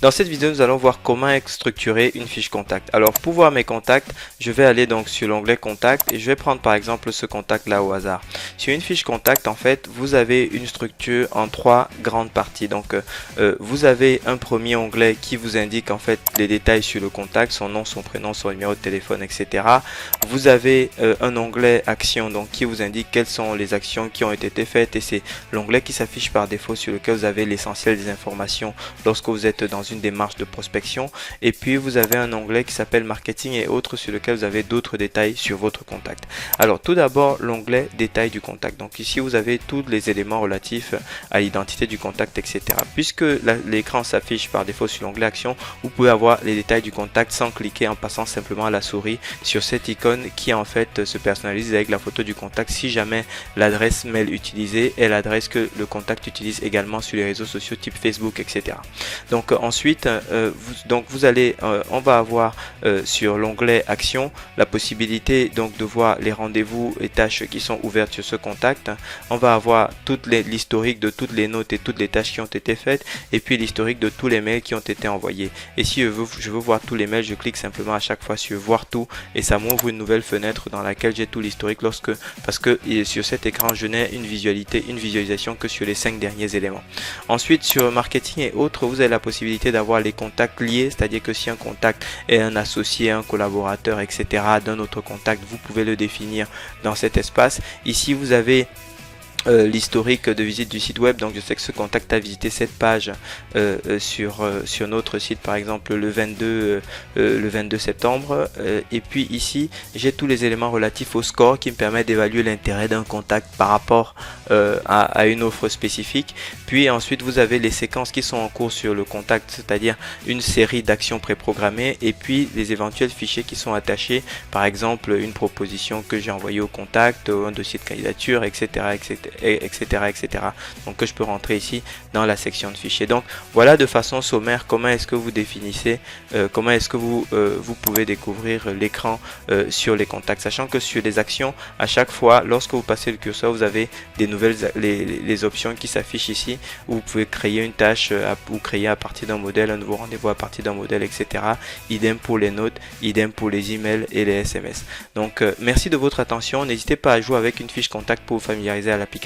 Dans cette vidéo, nous allons voir comment structurer une fiche contact. Alors pour voir mes contacts, je vais aller donc sur l'onglet contact et je vais prendre par exemple ce contact là au hasard. Sur une fiche contact, en fait, vous avez une structure en 3 grandes parties. Donc vous avez un premier onglet qui vous indique en fait les détails sur le contact, son nom, son prénom, son numéro de téléphone, etc. Vous avez un onglet action donc qui vous indique quelles sont les actions qui ont été faites et c'est l'onglet qui s'affiche par défaut sur lequel vous avez l'essentiel des informations lorsque vous êtes dans une démarche de prospection. Et puis vous avez un onglet qui s'appelle marketing et autres sur lequel vous avez d'autres détails sur votre contact. Alors tout d'abord l'onglet détails du contact. Donc ici vous avez tous les éléments relatifs à l'identité du contact, etc. Puisque l'écran s'affiche par défaut sur l'onglet action, vous pouvez avoir les détails du contact sans cliquer, en passant simplement la souris sur cette icône qui en fait se personnalise avec la photo du contact si jamais l'adresse mail utilisée est l'adresse que le contact utilise également sur les réseaux sociaux type Facebook, etc. Donc ensuite on va avoir sur l'onglet action la possibilité donc de voir les rendez-vous et tâches qui sont ouvertes sur ce contact. On va avoir l'historique de toutes les notes et toutes les tâches qui ont été faites et puis l'historique de tous les mails qui ont été envoyés. Et si je veux voir tous les mails, je clique simplement à chaque fois sur voir tout et ça m'ouvre une nouvelle fenêtre dans laquelle j'ai tout l'historique parce que sur cet écran je n'ai une visualisation que sur les 5 derniers éléments. Ensuite sur marketing et autres, vous avez la possibilité d'avoir les contacts liés, c'est-à-dire que si un contact est un associé, un collaborateur, etc. d'un autre contact, vous pouvez le définir dans cet espace. Ici vous avez l'historique de visite du site web. Donc je sais que ce contact a visité cette page sur notre site par exemple le 22 septembre et puis ici j'ai tous les éléments relatifs au score qui me permettent d'évaluer l'intérêt d'un contact par rapport à une offre spécifique. Puis ensuite vous avez les séquences qui sont en cours sur le contact, c'est-à-dire une série d'actions préprogrammées et puis les éventuels fichiers qui sont attachés, par exemple une proposition que j'ai envoyée au contact, un dossier de candidature, etc. Donc que je peux rentrer ici dans la section de fichiers. Donc voilà de façon sommaire comment est-ce que vous définissez, comment est-ce que vous pouvez découvrir l'écran sur les contacts, sachant que sur les actions, à chaque fois lorsque vous passez le curseur, vous avez des nouvelles les options qui s'affichent ici où vous pouvez créer une tâche ou créer à partir d'un modèle un nouveau rendez-vous à partir d'un modèle, etc. Idem pour les notes, idem pour les emails et les SMS. Donc merci de votre attention, n'hésitez pas à jouer avec une fiche contact pour vous familiariser à l'application.